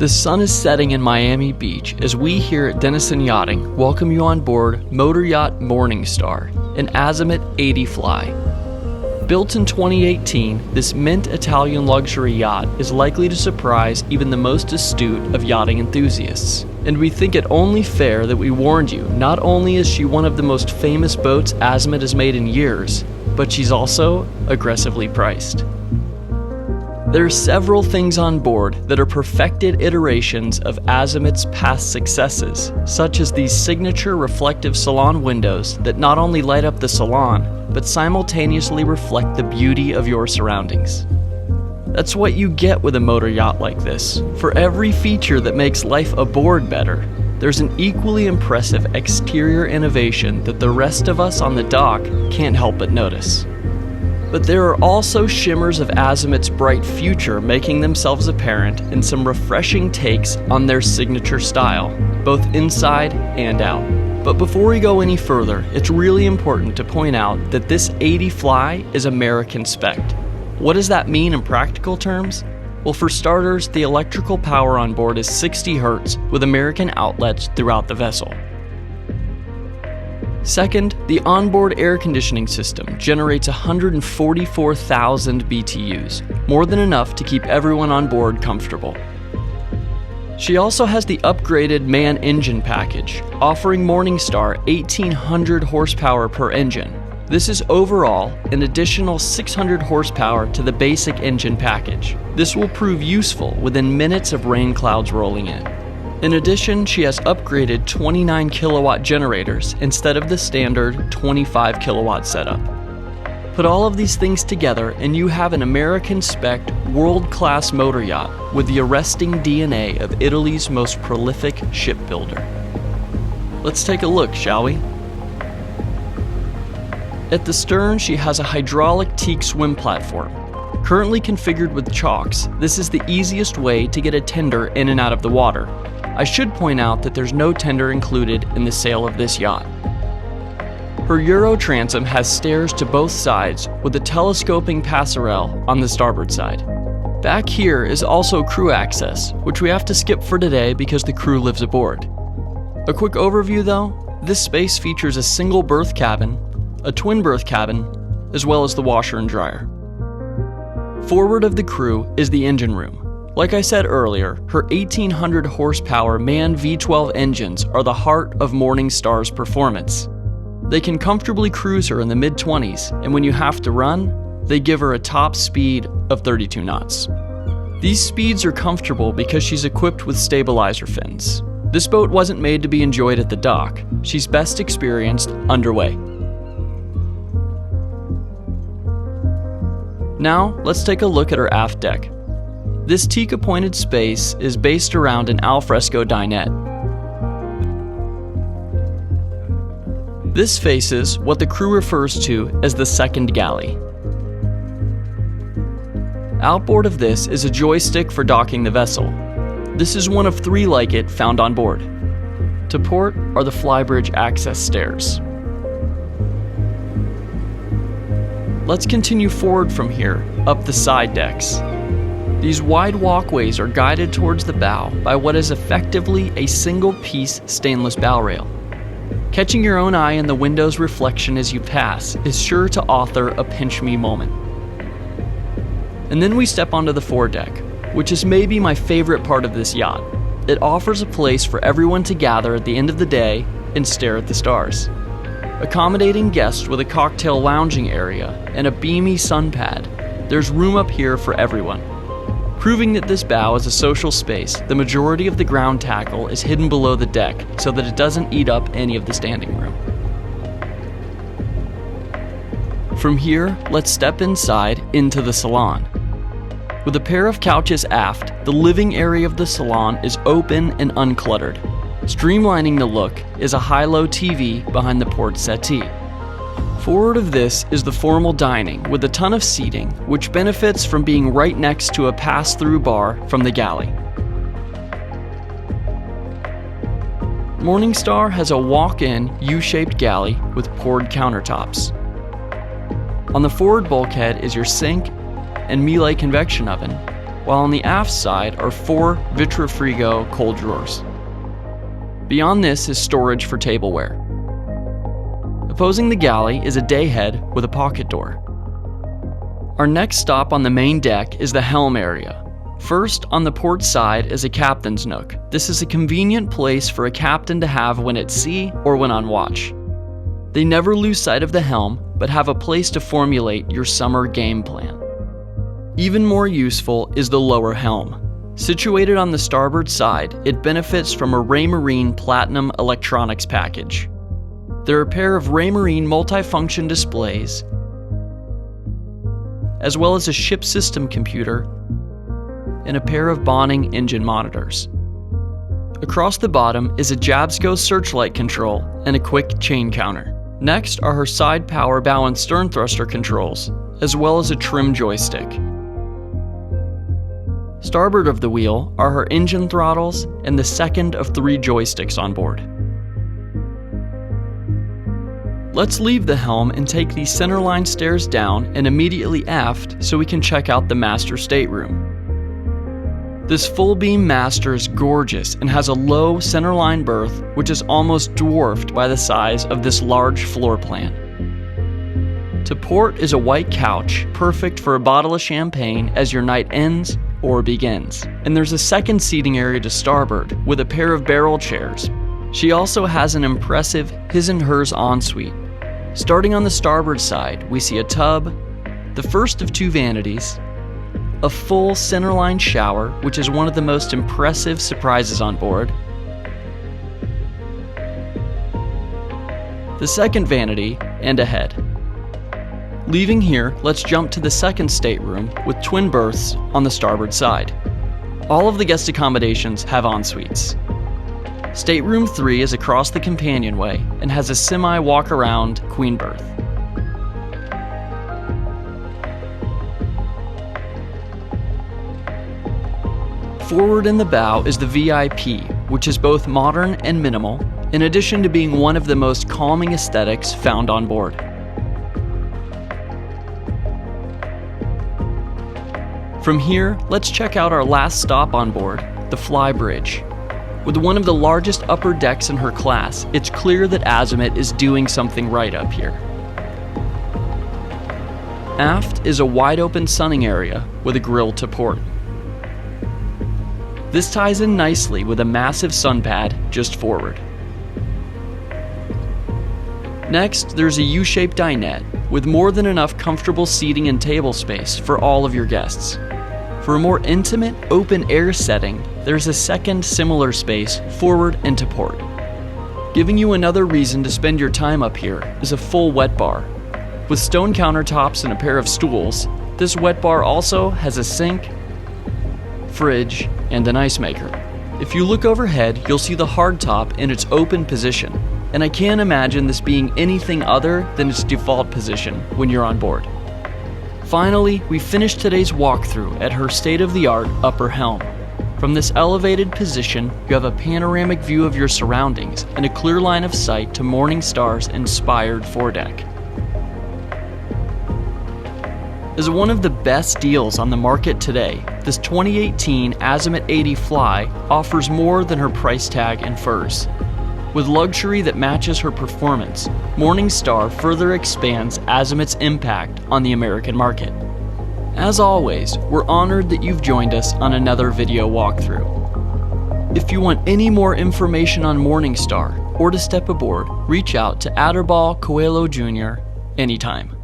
The sun is setting in Miami Beach as we here at Denison Yachting welcome you on board Motoryacht Morningstar, an Azimut 80 Fly. Built in 2018, this mint Italian luxury yacht is likely to surprise even the most astute of yachting enthusiasts. And we think it only fair that we warned you, not only is she one of the most famous boats Azimut has made in years, but she's also aggressively priced. There are several things on board that are perfected iterations of Azimut's past successes, such as these signature reflective Salon windows that not only light up the Salon, but simultaneously reflect the beauty of your surroundings. That's what you get with a motor yacht like this. For every feature that makes life aboard better, there's an equally impressive exterior innovation that the rest of us on the dock can't help but notice. But there are also shimmers of Azimut's bright future making themselves apparent in some refreshing takes on their signature style, both inside and out. But before we go any further, it's really important to point out that this 80 Fly is American spec. What does that mean in practical terms? Well, for starters, the electrical power on board is 60 Hz with American outlets throughout the vessel. Second, the onboard air conditioning system generates 144,000 BTUs, more than enough to keep everyone on board comfortable. She also has the upgraded MAN engine package, offering Morningstar 1,800 horsepower per engine. This is overall an additional 600 horsepower to the basic engine package. This will prove useful within minutes of rain clouds rolling in. In addition, she has upgraded 29 kilowatt generators instead of the standard 25 kilowatt setup. Put all of these things together and you have an American spec world-class motor yacht with the arresting DNA of Italy's most prolific shipbuilder. Let's take a look, shall we? At the stern, she has a hydraulic teak swim platform. Currently configured with chocks, this is the easiest way to get a tender in and out of the water. I should point out that there's no tender included in the sale of this yacht. Her Euro transom has stairs to both sides with a telescoping passerelle on the starboard side. Back here is also crew access, which we have to skip for today because the crew lives aboard. A quick overview though, this space features a single berth cabin, a twin berth cabin, as well as the washer and dryer. Forward of the crew is the engine room. Like I said earlier, her 1,800 horsepower MAN V12 engines are the heart of Morningstar's performance. They can comfortably cruise her in the mid-20s, and when you have to run, they give her a top speed of 32 knots. These speeds are comfortable because she's equipped with stabilizer fins. This boat wasn't made to be enjoyed at the dock. She's best experienced underway. Now, let's take a look at her aft deck. This teak-appointed space is based around an alfresco dinette. This faces what the crew refers to as the second galley. Outboard of this is a joystick for docking the vessel. This is one of 3 like it found on board. To port are the Flybridge access stairs. Let's continue forward from here, up the side decks. These wide walkways are guided towards the bow by what is effectively a single-piece stainless bow rail. Catching your own eye in the window's reflection as you pass is sure to author a pinch-me moment. And then we step onto the foredeck, which is maybe my favorite part of this yacht. It offers a place for everyone to gather at the end of the day and stare at the stars. Accommodating guests with a cocktail lounging area and a beamy sun pad, there's room up here for everyone. Proving that this bow is a social space, the majority of the ground tackle is hidden below the deck so that it doesn't eat up any of the standing room. From here, let's step inside into the salon. With a pair of couches aft, the living area of the salon is open and uncluttered. Streamlining the look is a high-low TV behind the port settee. Forward of this is the formal dining with a ton of seating, which benefits from being right next to a pass-through bar from the galley. Morningstar has a walk-in U-shaped galley with poured countertops. On the forward bulkhead is your sink and Miele convection oven, while on the aft side are 4 Vitrifrigo cold drawers. Beyond this is storage for tableware. Opposing the galley is a dayhead with a pocket door. Our next stop on the main deck is the helm area. First, on the port side is a captain's nook. This is a convenient place for a captain to have when at sea or when on watch. They never lose sight of the helm, but have a place to formulate your summer game plan. Even more useful is the lower helm. Situated on the starboard side, it benefits from a Raymarine Platinum electronics package. There are a pair of Raymarine multifunction displays, as well as a ship system computer and a pair of Bonning engine monitors. Across the bottom is a Jabsco searchlight control and a quick chain counter. Next are her side power bow and stern thruster controls, as well as a trim joystick. Starboard of the wheel are her engine throttles and the second of 3 joysticks on board. Let's leave the helm and take these centerline stairs down and immediately aft so we can check out the master stateroom. This full beam master is gorgeous and has a low centerline berth which is almost dwarfed by the size of this large floor plan. To port is a white couch, perfect for a bottle of champagne as your night ends or begins. And there's a second seating area to starboard with a pair of barrel chairs. She also has an impressive his and hers ensuite. Starting on the starboard side, we see a tub, the first of 2 vanities, a full centerline shower, which is one of the most impressive surprises on board, the second vanity, and a head. Leaving here, let's jump to the second stateroom with twin berths on the starboard side. All of the guest accommodations have en-suites. Stateroom 3 is across the companionway and has a semi-walk-around queen berth. Forward in the bow is the VIP, which is both modern and minimal, in addition to being one of the most calming aesthetics found on board. From here, let's check out our last stop on board, the Flybridge. With one of the largest upper decks in her class, it's clear that Azimut is doing something right up here. Aft is a wide open sunning area with a grill to port. This ties in nicely with a massive sun pad just forward. Next, there's a U-shaped dinette with more than enough comfortable seating and table space for all of your guests. For a more intimate, open-air setting, there's a second similar space forward and to port. Giving you another reason to spend your time up here is a full wet bar. With stone countertops and a pair of stools, this wet bar also has a sink, fridge, and an ice maker. If you look overhead, you'll see the hardtop in its open position, and I can't imagine this being anything other than its default position when you're on board. Finally, we finished today's walkthrough at her state-of-the-art upper helm. From this elevated position, you have a panoramic view of your surroundings and a clear line of sight to Morningstar's inspired foredeck. As one of the best deals on the market today, this 2018 Azimut 80 Fly offers more than her price tag infers. With luxury that matches her performance, Morningstar further expands Azimut's impact on the American market. As always, we're honored that you've joined us on another video walkthrough. If you want any more information on Morningstar or to step aboard, reach out to Aderbal Coelho Jr. anytime.